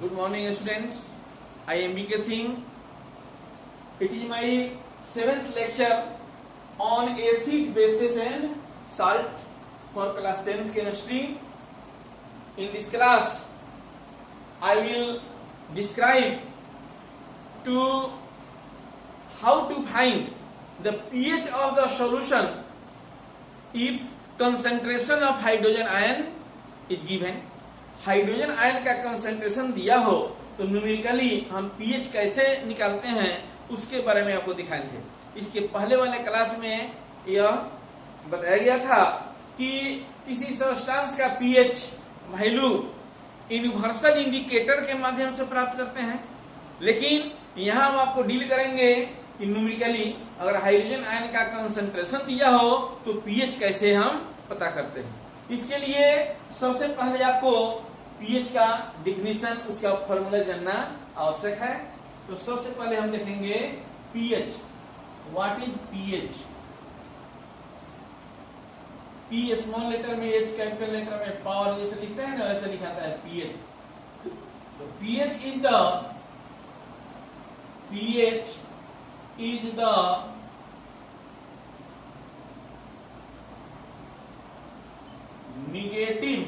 Good morning, students. I am B.K. Singh. It is my 7th lecture on acid, bases and salt for class 10th chemistry. In this class, I will describe to how to find the pH of the solution if concentration of hydrogen ion is given. Hydrogen ion का concentration दिया हो तो numerically हम pH कैसे निकालते हैं उसके बारे में आपको दिखाए थे। इसके पहले वाले क्लास में यह बताया गया था कि किसी सब्सटेंस का पीएच वैल्यू यूनिवर्सल इंडिकेटर के माध्यम से प्राप्त करते हैं, लेकिन यहाँ हम आपको डील करेंगे कि न्यूमेरिकली अगर हाइड्रोजन आयन का कंसंट्रेशन दिया हो तो पीएच कैसे हम पता करते हैं। इसके लिए सबसे पहले आपको पीएच का डिफिनीशन, उसका फॉर्मूला जानना आवश्यक है। तो सबसे पहले हम देखेंगे pH. What is pH? P small letter में, एच कैपिटल लेटर में, पावर जैसे लिखते हैं ना वैसे लिखाता है पीएच। तो pH is the negative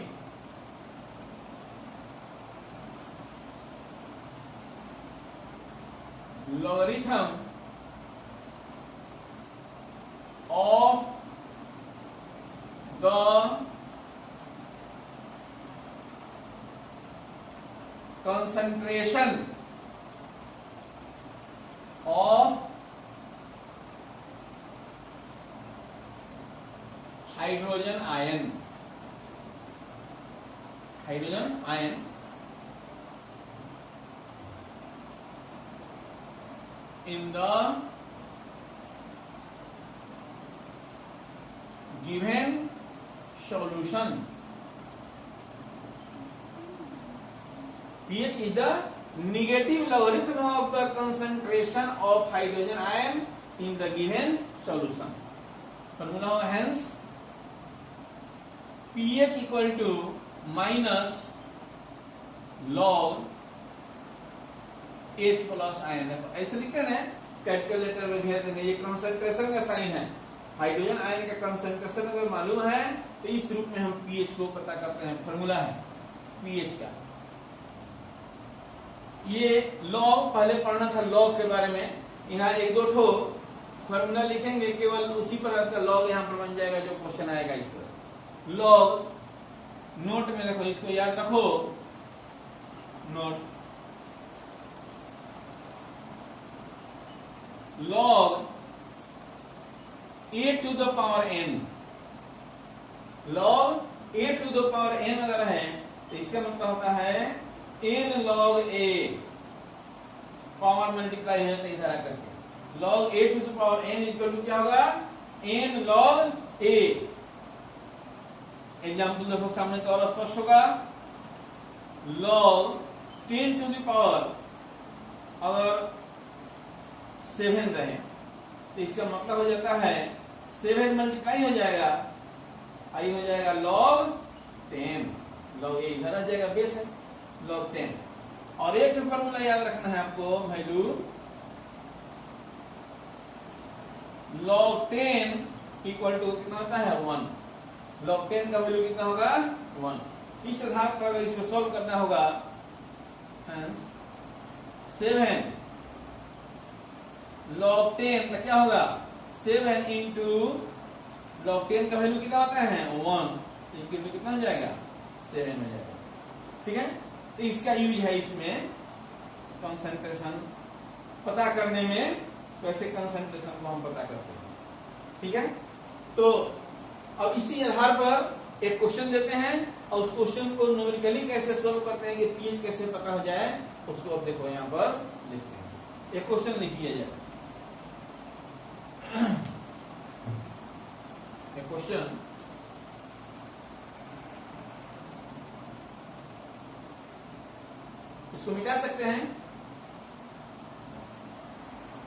logarithm of the concentration of hydrogen ion in the given solution. pH is the negative logarithm of the concentration of hydrogen ion in the given solution. Formula hence pH equal to minus log H plus ion है। ऐसे लिखते हैं capital letter में घेर देंगे। ये concentration का sign है। हाइड्रोजन आयन का कंसंट्रेशन अगर मालूम है तो इस रूप में हम पीएच को पता करते हैं। फॉर्मूला है पीएच का। ये लॉग पहले पढ़ना था, लॉग के बारे में। यहाँ एक दो ठो फॉर्मूला लिखेंगे, केवल उसी पर का लॉग यहाँ पर बन जाएगा जो क्वेश्चन आएगा इस पर। लॉग नोट में रखो, इसको याद रखो। Note log a to the power n, log a to the power n अगर है तो इसका मतलब होता है n log a, power multiply है तो इधर आकर के log a to the power n equal to क्या होगा? n log a। एग्जाम्पल देखो सामने तो और स्पष्ट होगा। log 10 टू द पावर अगर 7 रहे तो इसका मतलब हो जाता है 7 मल्टीप्लाई हो जाएगा, आई हो जाएगा log 10। log a इधर आ जाएगा, बेस है log 10। और एक फॉर्मूला याद रखना है आपको, वैल्यू log 10 इक्वल टू कितना होता है? 1। log 10 का वैल्यू कितना होगा? 1। इस आधार पर अगर इसको सॉल्व करना होगा 7 log 10 का क्या होगा? 7 इंटू log 10 का वैल्यू कितना होता है? 1। इसके वैल्यू कितना हो जाएगा? 7 हो जाएगा। ठीक है, तो इसका यूज है इसमें कंसंट्रेशन पता करने में। वैसे कंसंट्रेशन को हम पता करते हैं। ठीक है, तो अब इसी आधार पर एक क्वेश्चन देते हैं और उस क्वेश्चन को न्यूमेरिकली कैसे सोल्व करते हैं कि पीएच कैसे पता हो जाए, उसको अब देखो यहाँ पर लिखते हैं। एक क्वेश्चन लिख दिया जाए। एक क्वेश्चन इसको मिटा सकते हैं।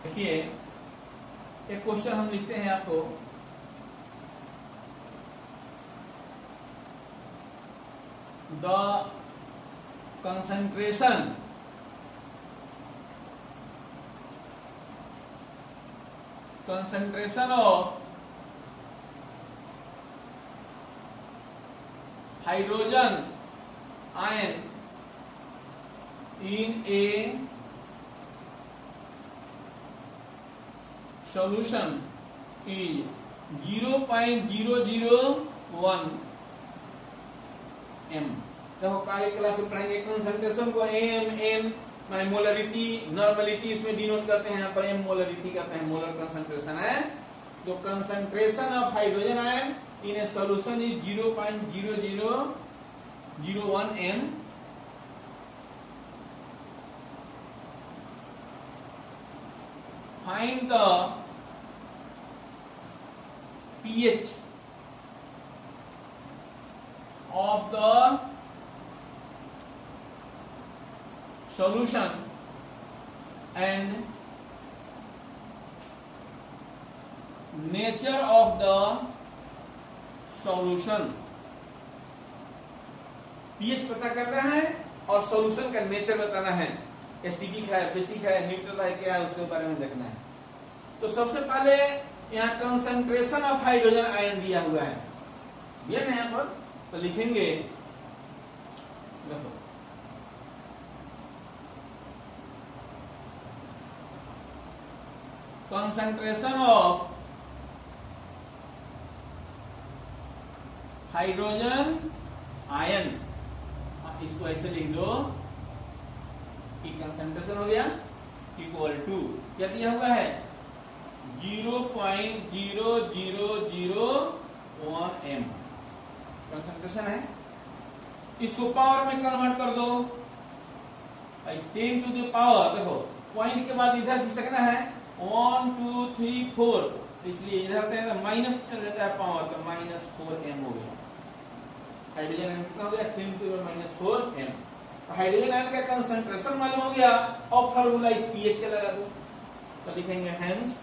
देखिए एक क्वेश्चन हम लिखते हैं आपको, the concentration of hydrogen ion in a solution is 0.001 m। देखो कल क्लास में पढ़ेंगे कंसंट्रेशन को m n माने मोलरिटी नॉर्मलिटी इसमें डिनोट करते हैं, यहाँ पर m मोलरिटी करते हैं, मोलर कंसंट्रेशन है। तो concentration of hydrogen ion in A solution is 0.0001 m। Find the pH of the solution and nature of the solution। pH पता करना है और सॉल्यूशन का नेचर बताना है, एसिडिक है, बेसिक है, न्यूट्रल है, क्या है उसके बारे में देखना है। तो सबसे पहले यहाँ कंसंट्रेशन ऑफ हाइड्रोजन आयन दिया हुआ है, दिया ना यहाँ पर, तो लिखेंगे देखो कंसंट्रेशन ऑफ हाइड्रोजन आयन, इसको ऐसे लिख दो कि कंसंट्रेशन हो गया इक्वल टू क्या दिया हुआ है 0.0001 m कंसंट्रेशन है। इसको पावर में कन्वर्ट कर दो, 10 टू द पावर, देखो पॉइंट के बाद इधर खिसकना है 1 2 3 4, इसलिए इधर माइनस चल जाता है पावर, तो -4m हो गया। हाइड्रोजन आयन कितना हो गया 10 to the -4m। Hydrogen ion का कंसंट्रेशन मालूम हो गया, और फार्मूला इस pH का लगा दो, तो लिखेंगे hence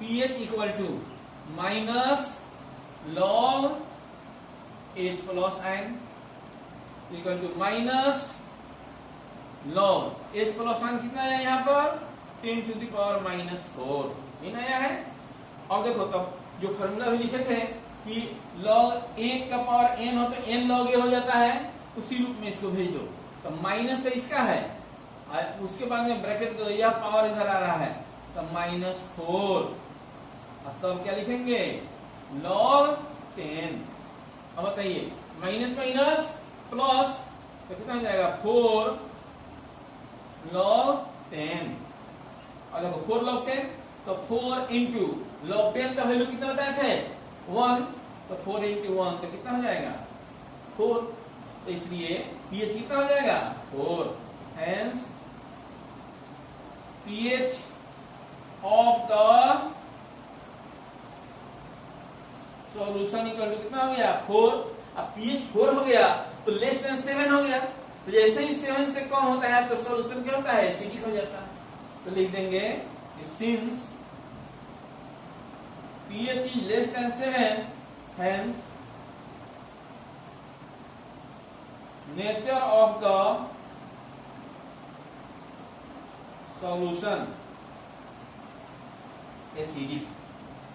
pH equal to minus log H plus ion equal to minus log H plus ion कितना है यहाँ पर 10 टू द पावर -4, ये नया है। और देखो तब जो फॉर्मूला भी लिखे थे कि log 1 का पावर n हो तो n log a हो जाता है, उसी रूप में इसको भेज दो। तो माइनस तो इसका है, उसके बाद में ब्रैकेट दो, यह पावर इधर आ रहा है तो -4, अब तो क्या लिखेंगे log 10। अब बताइए माइनस माइनस प्लस तो कितना हो जाएगा 4 log 10, और देखो 4 log 10 तो 4 इंटू log 10 का वैल्यू कितना बताया थे 1, तो 4 इंटू 1 तो कितना हो जाएगा 4, तो इसलिए pH कितना हो जाएगा 4। Hence pH of the solution equal to कितना हो गया 4। अब pH 4 हो गया तो लेस देन 7 हो गया, तो जैसे ही 7 से कम होता है तो सॉल्यूशन क्या होता है एसिडिक हो जाता है। तो लिख देंगे since pH is less than 7, hence nature of the solution acidic.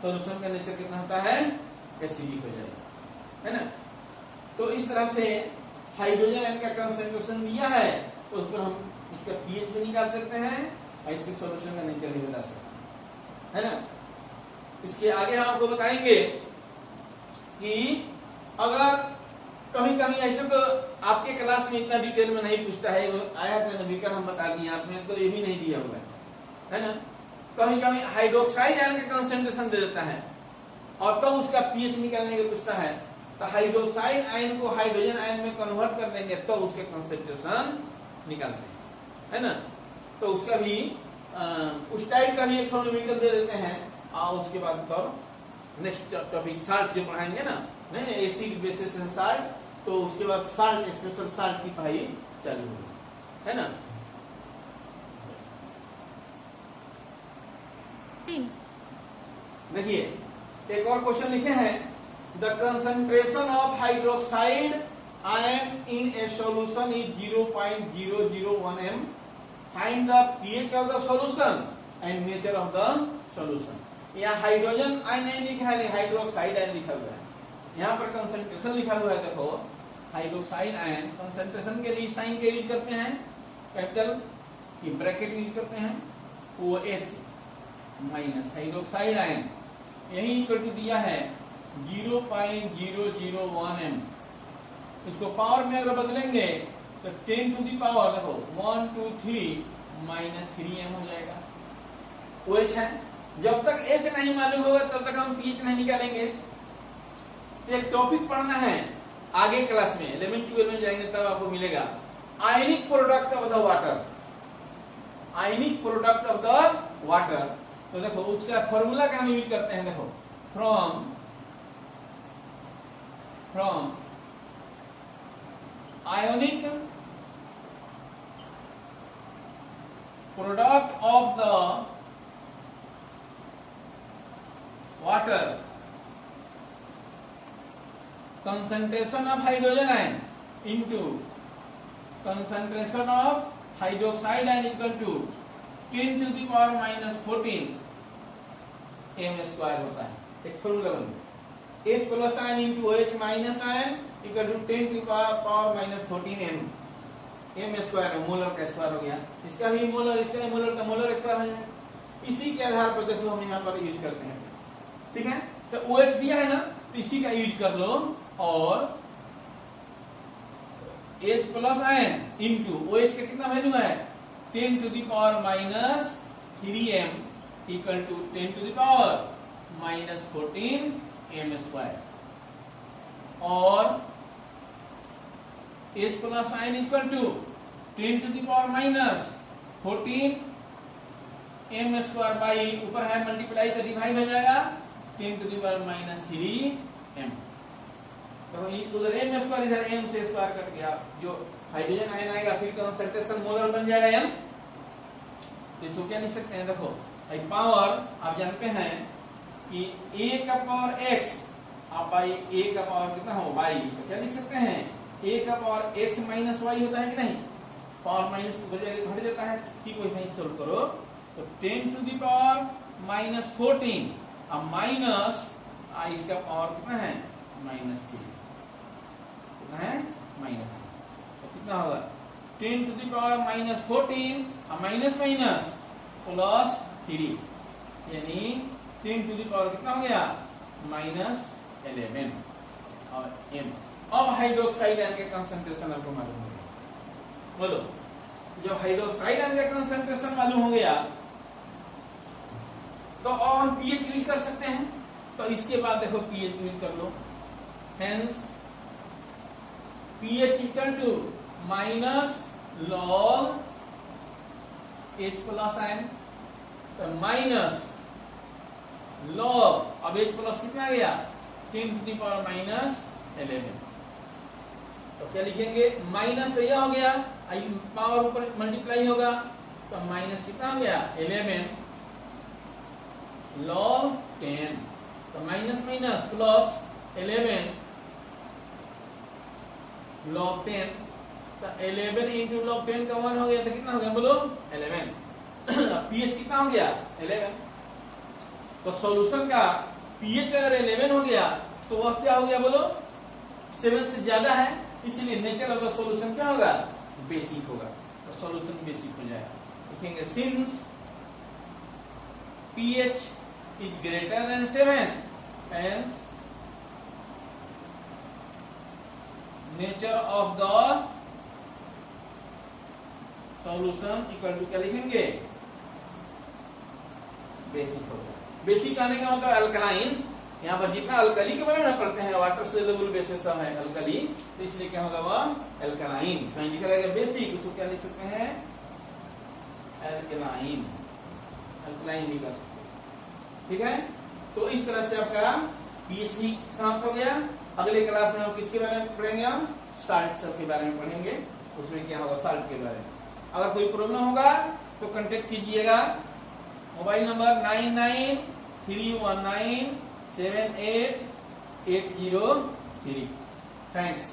Solution का नेचर कितना होता है एसिडिक हो जाएगा, है ना। तो इस तरह से हाइड्रोजन आयन का कंसंट्रेशन दिया है, तो उस पर हम इसका pH भी निकाल सकते हैं और इसके सॉल्यूशन का नेचर भी बता सकते हैं, है ना। इसके आगे हम आपको बताएंगे कि अगर कभी कभी ऐसे तो आपके क्लास में इतना डिटेल में नहीं पूछता है, वो आया था नवीकर हम बता दिए आपने, तो ये भी नहीं दिया हुआ है ना। कभी कभी हाइड्रोक्साइड आयन का कंसंट्रेशन दे देता है और तो उसका pH निकालने को पूछता है, तो हाइड्रोक्साइड आयन को हाइड्रोजन आयन में कन्वर्ट कर देंगे तो उसके कंसंट्रेशन निकालते हैं, है ना। तो उसका भी उस टाइप का भी एक थर्मोमीटर दे देते हैं, और उसके बाद तो नेक्स्ट टॉपिक साल्ट जो पढ़ाएंगे ना, नहीं एसिड बेसिस एंड साल्ट, तो उसके बाद साल्ट स्पेशल साल्ट की पढ़ाई चालू होगी, है ना। देखिए एक और क्वेश्चन लिखे हैं, the concentration of hydroxide ion in a solution is 0.001 m. Find the pH of the solution and nature of the solution. यहाँ हाइड्रोजन आयन नहीं लिखा है, हाइड्रोक्साइड आयन लिखा हुआ है। यहाँ पर कंसंट्रेशन लिखा हुआ है, देखो हाइड्रोक्साइड आयन कंसंट्रेशन के लिए साइन का यूज करते हैं, कैपिटल की ब्रैकेट यूज करते हैं, OH माइनस हाइड्रोक्साइड आयन यही इक्वल टू दिया है 0.001 m। इसको पावर में अगर बदलेंगे तो 10 टू दी पावर देखो 123 माइनस 3m हो जाएगा। OH है, जब तक H नहीं मालूम होगा तब तक हम pH नहीं निकालेंगे। तो एक टॉपिक पढ़ना है आगे क्लास में, 11-12 में जाएंगे तब आपको मिलेगा ionic product of the water, ionic product of the water. तो देखो उसका फॉर्मूला का हम यूज करते हैं, देखो from ionic product of the water, concentration of hydrogen ion into concentration of hydroxide ion equal to 10 to the power minus 14 m square होता है। एक फॉर्मूला बन गया, H plus ion into OH minus ion equal to 10 to power minus 14 m square, molar का square हो गया, इसका भी मोलर, इसका भी मोलर का मोलर स्क्वायर हो जाएगा। इसी के आधार पर देखो हम यहाँ पर यूज करते हैं, ठीक है। तो OH दिया है ना, तो इसी का यूज कर लो, और H plus ion into OH का कितना वैल्यू है 10 to the power minus 3m equal to 10 to the power minus 14 m square, और H plus ion equal to 10 to the power minus 14 m square by ऊपर है multiply तो divide हो जाएगा 10 to the power minus 3m। तो उधर m square इधर m से स्क्वायर कट गया, जो हाइड्रोजन आयन आएगा फिर कंसंट्रेशन मोलर बन जाएगा m। तो इसको क्या लिख सकते हैं, देखो पावर आप जानते हैं कि a का पावर x आप बाई a का पावर कितना हो y, तो क्या लिख सकते हैं a का पावर x माइनस y होता है कि नहीं, पावर माइनस घट जाता है, ठीक वैसे ही सोल्व करो। तो 10 टू दी पावर माइनस 14 अब माइनस इसका पावर कितना है माइनस 3, कितना है माइनस, तो कितना होगा 10 टू दी पावर माइनस 14 अब माइनस माइनस प्लस 3, यानी 10 टू दी पावर कितना हो गया माइनस 11 और m। अब हाइड्रोक्साइड आयन के कंसंट्रेशन आपको मालूम हो गया, बोलो जब हाइड्रोक्साइड आयन का कंसंट्रेशन मालूम हो गया तो और हम pH यूज कर सकते हैं। तो इसके बाद देखो pH यूज कर लो, hence pH equal to minus log H plus ion, तो माइनस log अब H प्लस कितना आ गया 10 टू दी पावर माइनस 11, तो क्या लिखेंगे माइनस तो यह हो गया, पावर ऊपर मल्टीप्लाई होगा तो माइनस कितना हो गया 11 log 10, तो माइनस माइनस प्लस 11 log 10, तो 11 इंटू log 10 का 1 हो गया, तो कितना हो गया बोलो 11। pH कितना हो गया 11, तो सॉल्यूशन का pH अगर 11 हो गया तो वह क्या हो गया बोलो 7 से ज्यादा है, इसलिए नेचर ऑफ द सॉल्यूशन क्या होगा बेसिक होगा, तो सॉल्यूशन बेसिक हो जाएगा। लिखेंगे since pH is greater than 7 hence nature of the solution equal to क्या लिखेंगे बेसिक होगा। बेसिक आने का मतलब अल्कलाइन, यहाँ पर जितना अल्कली के बारे में पढ़ते हैं वाटर सोल्यूबल बेसिस है अल्कली, तो इसलिए क्या होगा वह अल्कलाइन, लिखा रहेगा बेसिक, उसको क्या लिख सकते हैं अल्कलाइन, अल्कलाइन भी कर सकते हैं, ठीक है। तो इस तरह से आपका pH भी समाप्त हो गया। अगले क्लास में हम किसके बारे में पढ़ेंगे, हम साल्ट सब के बारे में पढ़ेंगे, उसमें क्या होगा साल्ट के बारे में। अगर कोई प्रॉब्लम होगा तो कांटेक्ट कीजिएगा, मोबाइल नंबर 9931978803। थैंक्स।